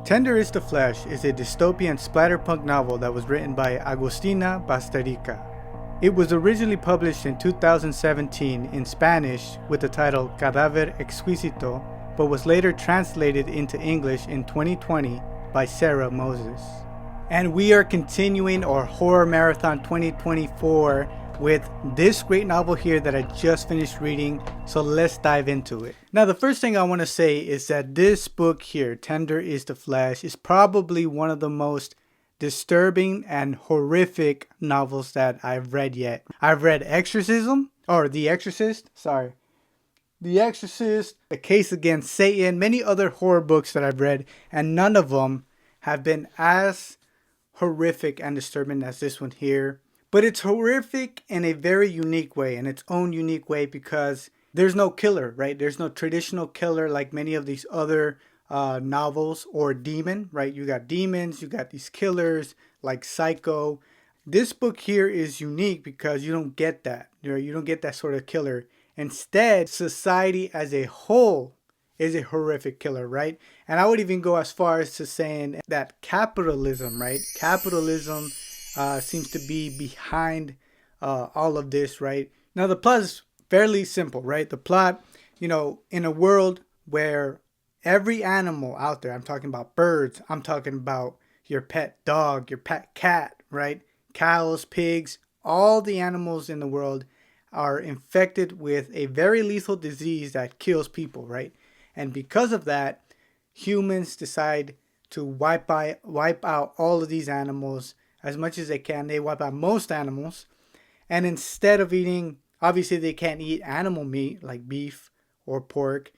Tender is the Flesh is a dystopian splatterpunk novel that was written by Agustina Bastarrica. It was originally published in 2017 in Spanish with the title Cadáver Exquisito, but was later translated into English in 2020 by Sarah Moses. And we are continuing our Horror Marathon 2024 with this great novel here that I just finished reading, so let's dive into it. Now, the first thing I want to say is that this book here, Tender is the Flesh, is probably one of the most disturbing and horrific novels that I've read yet. I've read The Exorcist, The Case Against Satan, many other horror books that I've read, and none of them have been as horrific and disturbing as this one here. But it's horrific in a very unique way, in its own unique way, because there's no killer, right? There's no traditional killer like many of these other novels, or demon, right? You got demons, you got these killers like Psycho. This book here is unique because you don't get that. You don't get that sort of killer. Instead, society as a whole is a horrific killer, right? And I would even go as far as to saying that capitalism, right? Capitalism seems to be behind all of this, right? Now, the plot is fairly simple, right? The plot, in a world where every animal out there, I'm talking about birds, I'm talking about your pet dog, your pet cat, right? Cows, pigs, all the animals in the world are infected with a very lethal disease that kills people, right? And because of that, humans decide to wipe out all of these animals as much as they can. They wipe out most animals. And instead of eating, obviously they can't eat animal meat like beef or pork.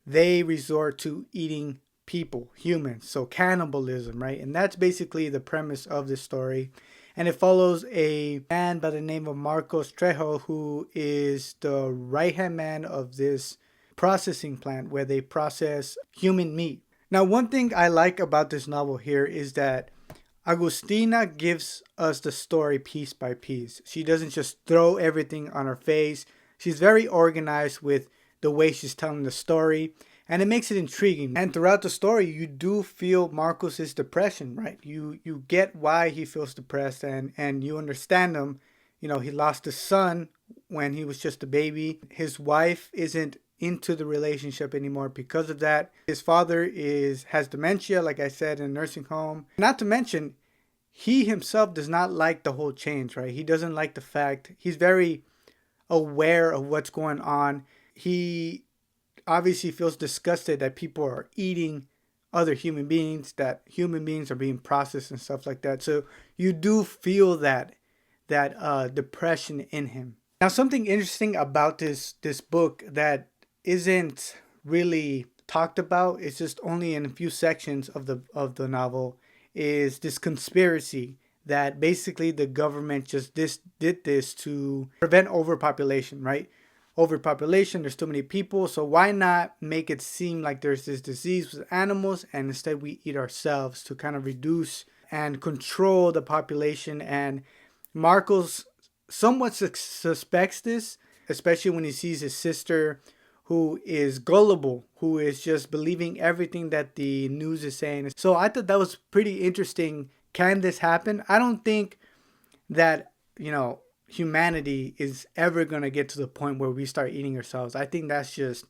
They resort to eating people, humans. So cannibalism, right? And that's basically the premise of this story. And it follows a man by the name of Marcos Trejo, who is the right-hand man of this processing plant where they process human meat. Now, one thing I like about this novel here is that Agustina gives us the story piece by piece. She doesn't just throw everything on her face. She's very organized with the way she's telling the story, and it makes it intriguing. And throughout the story, you do feel Marcos's depression, right? You get why he feels depressed, and you understand him. He lost his son when he was just a baby. His wife isn't into the relationship anymore because of that. His father has dementia, like I said, in a nursing home. Not to mention, he himself does not like the whole change, right? He doesn't like the fact, he's very aware of what's going on. He obviously feels disgusted that people are eating other human beings, that human beings are being processed and stuff like that. So you do feel that depression in him. Now, something interesting about this book that isn't really talked about, it's just only in a few sections of the novel, is this conspiracy that basically the government just did this to prevent overpopulation, right? Overpopulation, there's too many people, so why not make it seem like there's this disease with animals, and instead we eat ourselves to kind of reduce and control the population. And Marcos somewhat suspects this, especially when he sees his sister, who is gullible, who is just believing everything that the news is saying. So I thought that was pretty interesting. Can this happen? I don't think that, humanity is ever going to get to the point where we start eating ourselves. I think that's just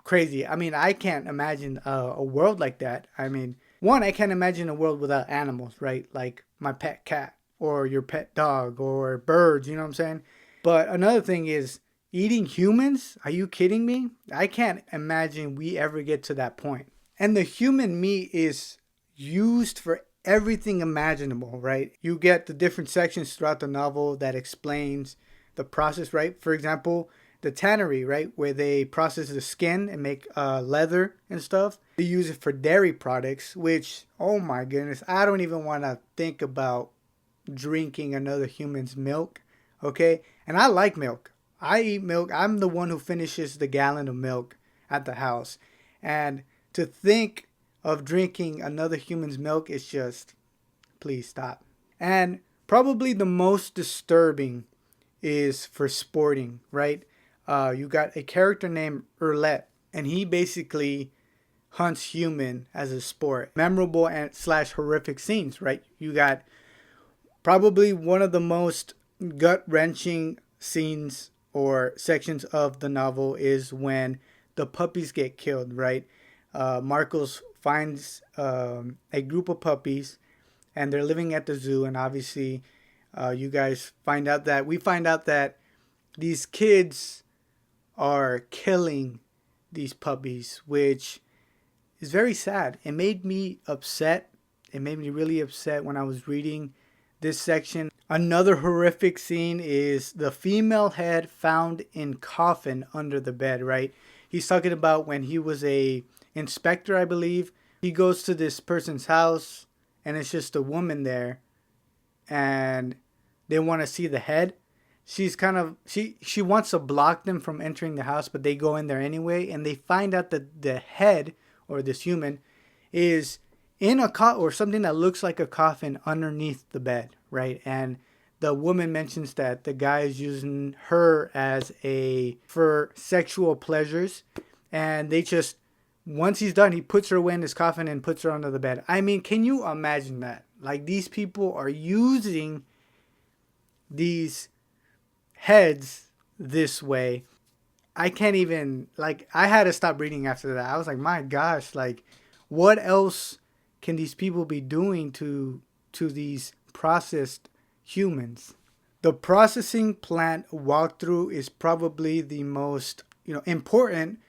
crazy. I mean, I can't imagine a world like that. I mean, I can't imagine a world without animals, right? Like my pet cat or your pet dog or birds, you know what I'm saying? But another thing is, eating humans? Are you kidding me? I can't imagine we ever get to that point. And the human meat is used for everything imaginable, right? You get the different sections throughout the novel that explains the process, right? For example, the tannery, right? Where they process the skin and make leather and stuff. They use it for dairy products, which, oh my goodness, I don't even want to think about drinking another human's milk, okay? And I like milk. I eat milk. I'm the one who finishes the gallon of milk at the house. And to think of drinking another human's milk is just, please stop. And probably the most disturbing is for sporting, right? You got a character named Erlet, and he basically hunts human as a sport. Memorable and slash horrific scenes, right? You got probably one of the most gut-wrenching scenes or sections of the novel is when the puppies get killed, right? Marcos finds a group of puppies and they're living at the zoo, and obviously you guys find out that we find out that these kids are killing these puppies, which is very sad. It made me upset. It made me really upset when I was reading this section. Another horrific scene is the female head found in coffin under the bed, right? He's talking about when he was a inspector, I believe. He goes to this person's house and it's just a woman there and they want to see the head. She's kind of she wants to block them from entering the house, but they go in there anyway, and they find out that the head or this human is in a or something that looks like a coffin underneath the bed, right? And the woman mentions that the guy is using her as a for sexual pleasures, and they just once he's done, he puts her away in his coffin and puts her under the bed. I mean, can you imagine that? Like, these people are using these heads this way. I can't even, like, I had to stop reading after that. I was like, my gosh, like, what else can these people be doing to these processed humans? The processing plant walkthrough is probably the most, important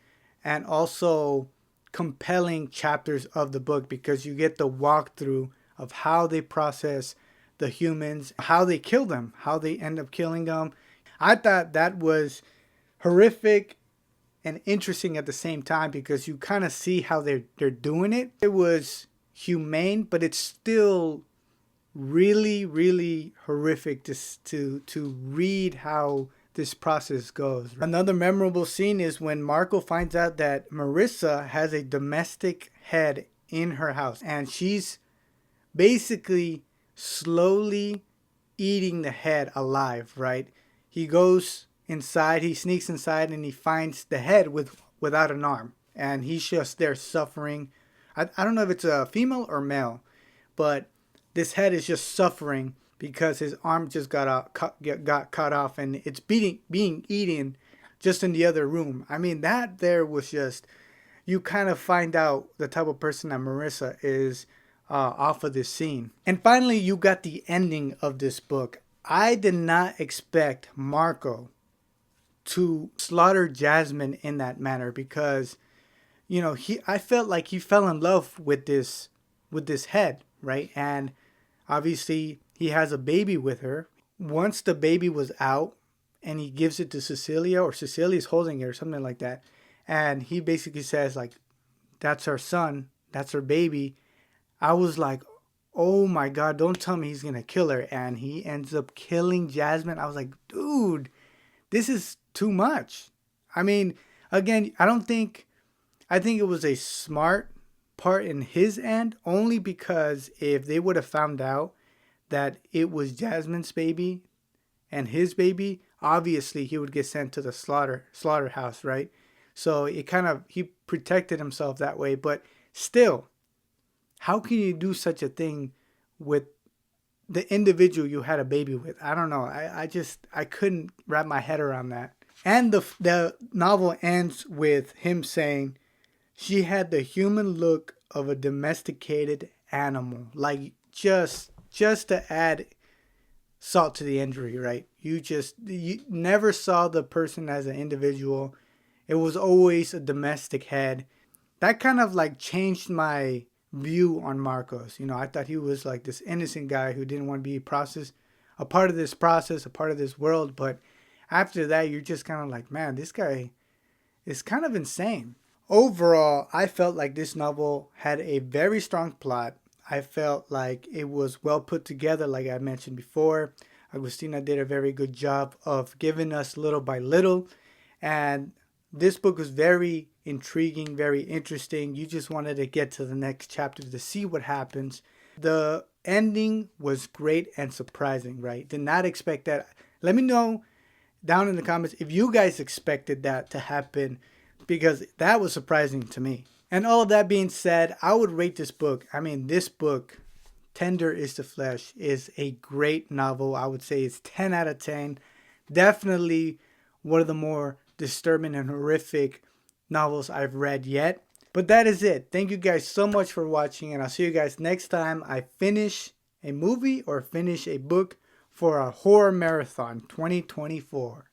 and also compelling chapters of the book, because you get the walkthrough of how they process the humans, how they kill them, how they end up killing them. I thought that was horrific and interesting at the same time, because you kind of see how they're doing it. It was humane, but it's still really, really horrific to read how this process goes. Another memorable scene is when Marco finds out that Marissa has a domestic head in her house, and she's basically slowly eating the head alive, right? He goes inside, he sneaks inside, and he finds the head without an arm, and he's just there suffering. I don't know if it's a female or male, but this head is just suffering because his arm just got cut off, and it's being eaten just in the other room. I mean, that there was just, you kind of find out the type of person that Marissa is off of this scene. And finally, you got the ending of this book. I did not expect Marco to slaughter Jasmine in that manner, because I felt like he fell in love with this head, right? And obviously he has a baby with her. Once the baby was out and he gives it to Cecilia, or Cecilia's holding it or something like that, and he basically says, like, that's her son, that's her baby. I was like, oh my God, don't tell me he's going to kill her. And he ends up killing Jasmine. I was like, dude, this is too much. I mean, again, I think it was a smart part in his end, only because if they would have found out that it was Jasmine's baby and his baby, obviously he would get sent to the slaughterhouse, right? So it kind of, he protected himself that way. But still, how can you do such a thing with the individual you had a baby with? I don't know. I couldn't wrap my head around that. And the novel ends with him saying, she had the human look of a domesticated animal. Like, just to add salt to the injury, right? You never saw the person as an individual. It was always a domestic head. That kind of like changed my view on Marcos. I thought he was like this innocent guy who didn't want to be a part of this process, a part of this world. But after that, you're just kind of like, man, this guy is kind of insane. Overall, I felt like this novel had a very strong plot. I felt like it was well put together, like I mentioned before. Agustina did a very good job of giving us little by little. And this book was very intriguing, very interesting. You just wanted to get to the next chapter to see what happens. The ending was great and surprising, right? Did not expect that. Let me know down in the comments if you guys expected that to happen, because that was surprising to me. And all of that being said, I would rate this book. I mean, this book, Tender is the Flesh, is a great novel. I would say it's 10 out of 10. Definitely one of the more disturbing and horrific novels I've read yet. But that is it. Thank you guys so much for watching, and I'll see you guys next time I finish a movie or finish a book for our horror marathon 2024.